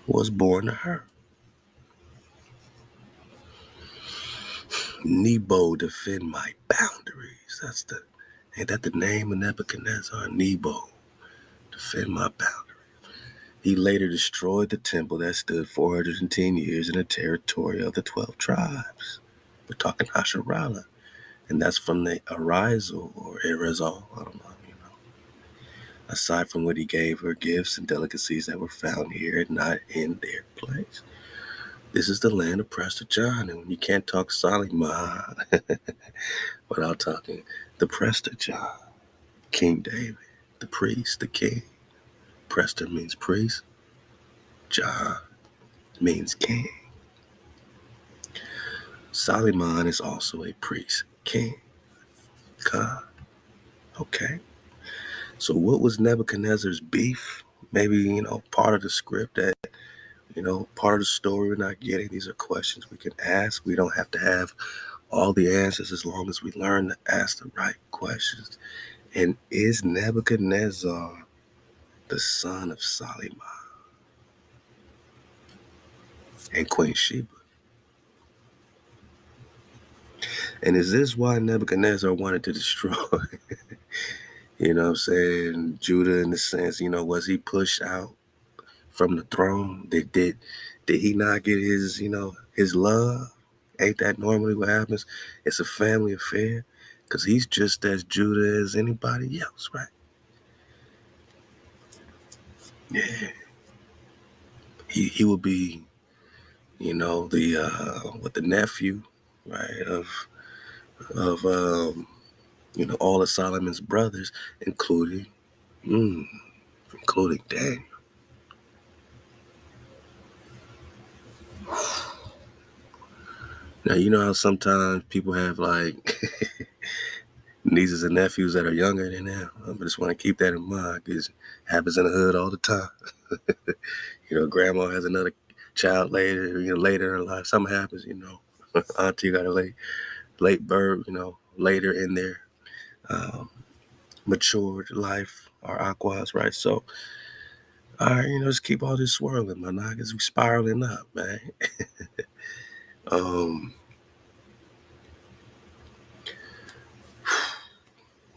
was born to her. Nebo, defend my boundaries. Ain't that the name of Nebuchadnezzar? Nebo, defend my boundaries. He later destroyed the temple that stood 410 years in the territory of the 12 tribes. We're talking Hasharala. And that's from the Arizal or Arizal, I don't know, Aside from what he gave her gifts and delicacies that were found here and not in their place. This is the land of Prester John. And when you can't talk Solomon without talking the Prester John, King David, the priest, the king. Prester means priest. John means king. Solomon is also a priest, king, God. Okay. So what was Nebuchadnezzar's beef? Maybe, part of the script that, part of the story we're not getting. These are questions we can ask. We don't have to have all the answers as long as we learn to ask the right questions. And is Nebuchadnezzar the son of Solomon and Queen Sheba? And is this why Nebuchadnezzar wanted to destroy, Judah in the sense, was he pushed out from the throne? Did he not get his love? Ain't that normally what happens? It's a family affair because he's just as Judah as anybody else, right? Yeah. He will be, the nephew, right, of all of Solomon's brothers, including Daniel. Now, you know how sometimes people have like nieces and nephews that are younger than them. I just want to keep that in mind because it happens in the hood all the time. Grandma has another child later in life. Something happens, auntie got a late birth, later in their matured life or aquas, right? So, all right, just keep all this swirling, my niggas. We spiraling up, man.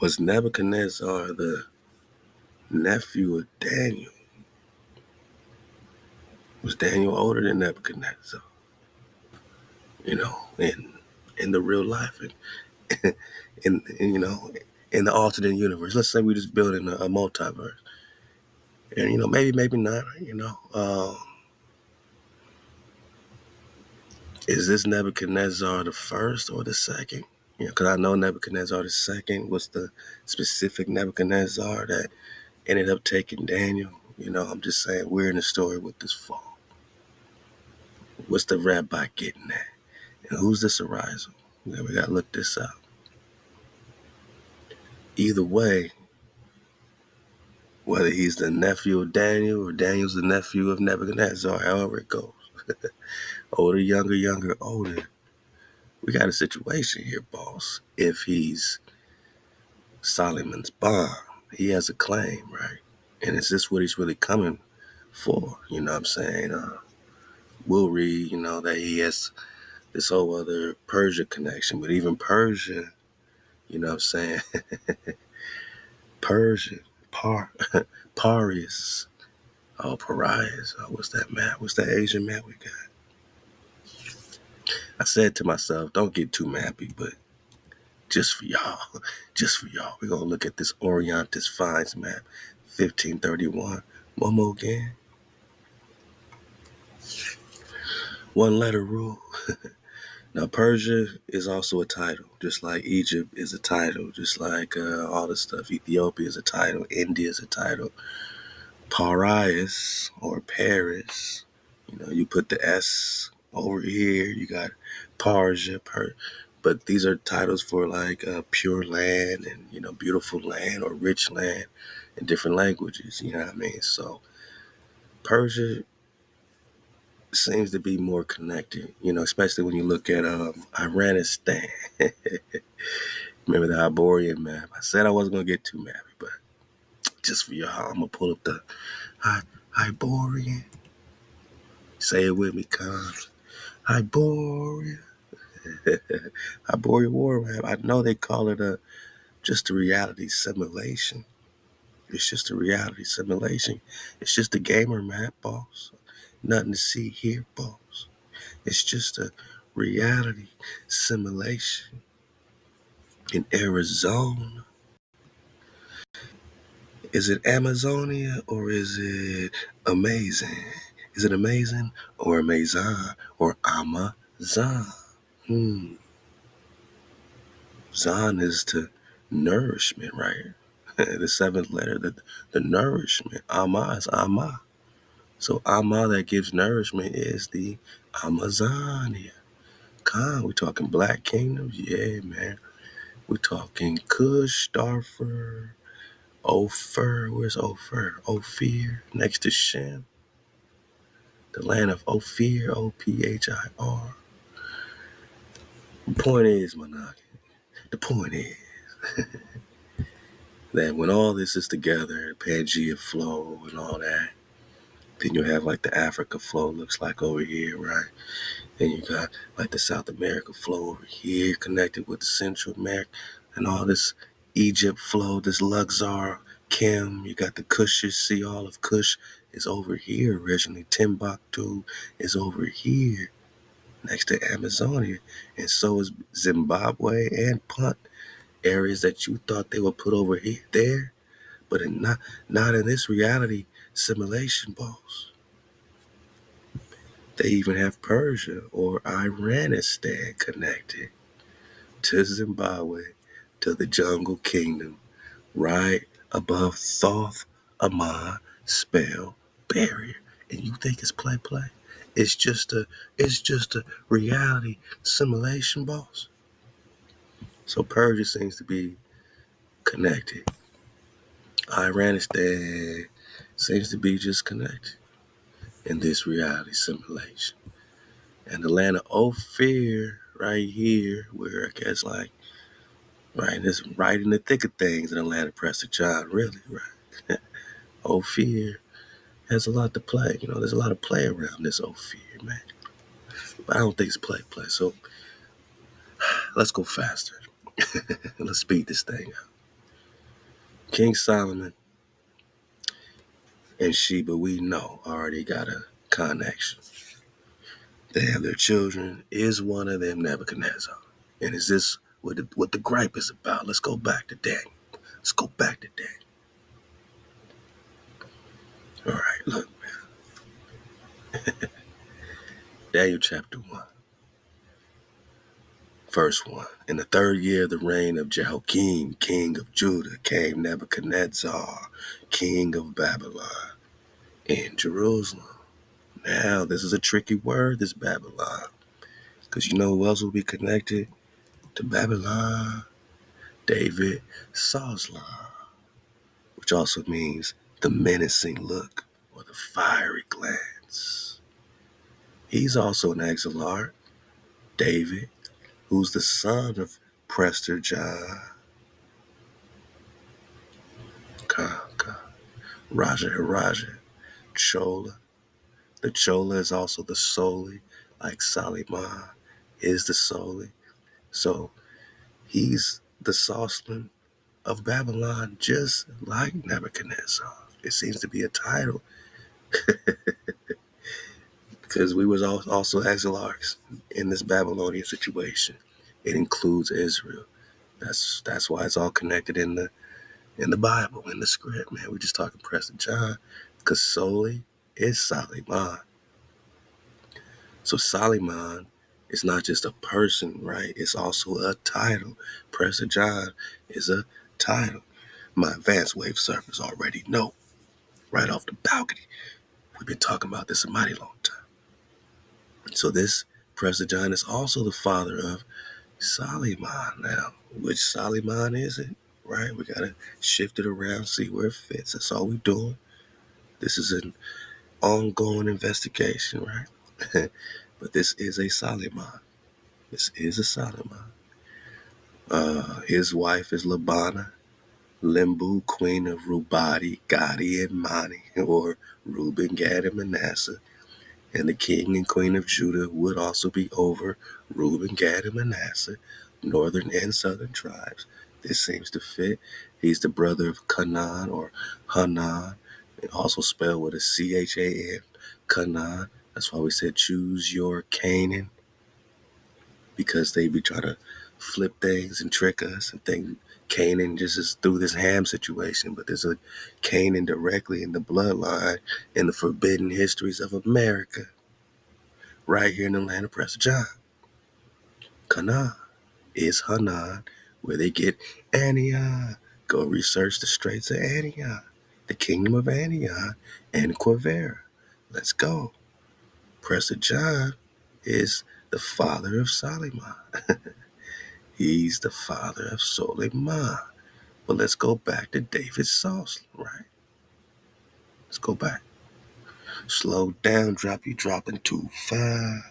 Was Nebuchadnezzar the nephew of Daniel? Was Daniel older than Nebuchadnezzar? In the real life, and in the alternate universe. Let's say we just building a multiverse, and maybe not. Is this Nebuchadnezzar the first or the second? Because I know Nebuchadnezzar the second was the specific Nebuchadnezzar that ended up taking Daniel. I'm just saying we're in the story with this fall. What's the rabbi getting at? And who's this Arizal? We got to look this up. Either way, whether he's the nephew of Daniel or Daniel's the nephew of Nebuchadnezzar, however it goes. Older, younger, older. We got a situation here, boss. If he's Solomon's bond, he has a claim, right? And is this what he's really coming for? You know what I'm saying? We'll read, that he has this whole other Persia connection. But even Persia, you know what I'm saying? Persia, Parius, Pariahs. What's that map? What's that Asian map we got? I said to myself, don't get too mappy, but just for y'all, we're going to look at this Orientis Finds map, 1531. One more again. One letter rule. Now, Persia is also a title, just like Egypt is a title, just like all the stuff. Ethiopia is a title. India is a title. Parias or Paris, you put the S over here. You got Parja, but these are titles for like pure land and, beautiful land or rich land in different languages. You know what I mean? So Persia seems to be more connected, especially when you look at Iranistan. Remember the Iborian map? I said I wasn't going to get too mad, but just for y'all, I'm going to pull up the Iborian. Say it with me, Khan. Hyboria. Hyboria War Rap. I know they call it just a reality simulation. It's just a reality simulation. It's just a gamer map, boss. Nothing to see here, boss. It's just a reality simulation in Arizona. Is it Amazonia or is it amazing? Is it amazing or Amazon or Amazon? Zon is to nourishment, right? The seventh letter, the nourishment. Ama is Ama. So Ama that gives nourishment is the Amazonia. Khan, we talking Black Kingdoms? Yeah, man. We talking Kush, Darfur, Ophir. Where's Ophir? Ophir, next to Shem. The land of Ophir, Ophir. The point is, Monarchy, the point is that when all this is together, Pangea flow and all that, then you have like the Africa flow looks like over here, right? Then you got like the South America flow over here connected with the Central America and all this Egypt flow, this Luxor, Kim, you got the Kushes, see all of Kush is over here originally. Timbuktu is over here next to Amazonia. And so is Zimbabwe and Punt, areas that you thought they would put over here there, but not in this reality simulation, boss. They even have Persia or Iranistan connected to Zimbabwe, to the Jungle Kingdom, right above Thoth Amon spell barrier. And you think it's play? It's just a reality simulation, boss. So Persia seems to be connected. Iranistan seems to be just connected in this reality simulation. And the land of Ophir right here, where I guess like it's right in the thick of things in the land of Prester John, really, right? Ophir has a lot to play. You know, there's a lot of play around this Ophir, man. But I don't think it's play. So let's go faster. Let's speed this thing up. King Solomon and Sheba, we know, already got a connection. They have their children. Is one of them Nebuchadnezzar? And is this what the gripe is about? Let's go back to Daniel. Let's go back to Daniel. All right, look, man. Daniel chapter 1, verse 1. In the 3rd year of the reign of Jehoiakim, king of Judah, came Nebuchadnezzar, king of Babylon, in Jerusalem. Now, this is a tricky word, this Babylon. Because you know who else will be connected to Babylon? David Soslan, which also means the menacing look or the fiery glance. He's also an exilard, David, who's the son of Prester John, Raja, Chola. The Chola is also the Soli, like Soliman is the Soli. So he's the Soslan of Babylon, just like Nebuchadnezzar. It seems to be a title because we was also exilarchs in this Babylonian situation. It includes Israel. That's why it's all connected in the Bible, in the script, man. We're just talking Preston John, because Soli is Soliman. So Soliman is not just a person, right? It's also a title. Preston John is a title. My advanced wave surfers already know, right off the balcony. We've been talking about this a mighty long time. So this Preston John is also the father of Soliman. Now, which Soliman is it? Right? We got to shift it around, see where it fits. That's all we're doing. This is an ongoing investigation, right? But this is a Soliman. This is a Soliman. His wife is Labana, Limbu, queen of Rubati, Gadi, and Mani, or Reuben, Gad, and Manasseh. And the king and queen of Judah would also be over Reuben, Gad, and Manasseh, northern and southern tribes. This seems to fit. He's the brother of Canaan or Hanan, and also spelled with a Chan, Canaan. That's why we said choose your Canaan, because they be trying to flip things and trick us and think Canaan just is through this Ham situation, but there's a Canaan directly in the bloodline in the forbidden histories of America, right here in the land of Prester John. Canaan is Hanan, where they get Antioch. Go research the Straits of Antioch, the Kingdom of Antioch, and Quivera. Let's go. Prester John is the father of Solomon. He's the father of Solomon. But let's go back to David Sauce, right? Let's go back. Slow down, you dropping too fast.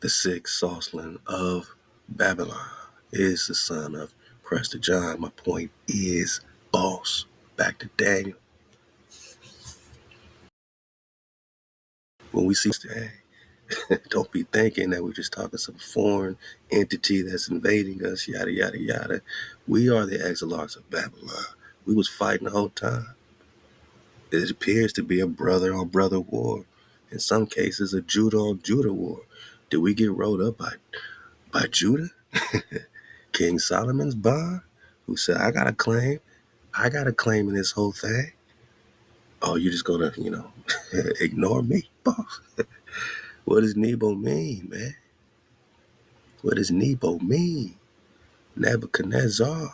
The sixth Sauceland of Babylon is the son of Prester John. My point is, boss. Back to Daniel. When we see today, don't be thinking that we're just talking some foreign entity that's invading us, yada, yada, yada. We are the exilarchs of Babylon. We was fighting the whole time. It appears to be a brother-on-brother war. In some cases, a Judah-on-Judah war. Did we get rolled up by Judah? King Solomon's bond? Who said, I got a claim in this whole thing. Oh, you're just gonna, ignore me, boss? What does Nebo mean, man? What does Nebo mean? Nebuchadnezzar.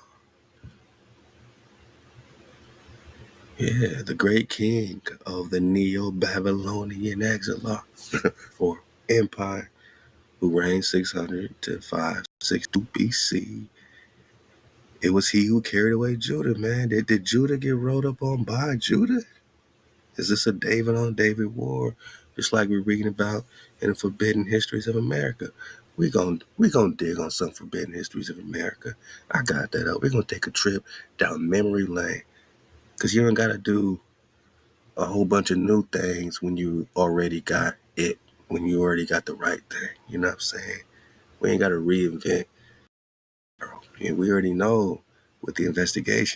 Yeah, the great king of the Neo-Babylonian exile or empire, who reigned 600 to 562 BC. It was he who carried away Judah, man. Did Judah get rolled up on by Judah? Is this a David on David war? Just like we're reading about in the Forbidden Histories of America. We gonna dig on some Forbidden Histories of America. I got that up. We're gonna take a trip down memory lane. Cause you don't gotta do a whole bunch of new things when you already got it, when you already got the right thing. You know what I'm saying? We ain't gotta reinvent. And we already know what the investigation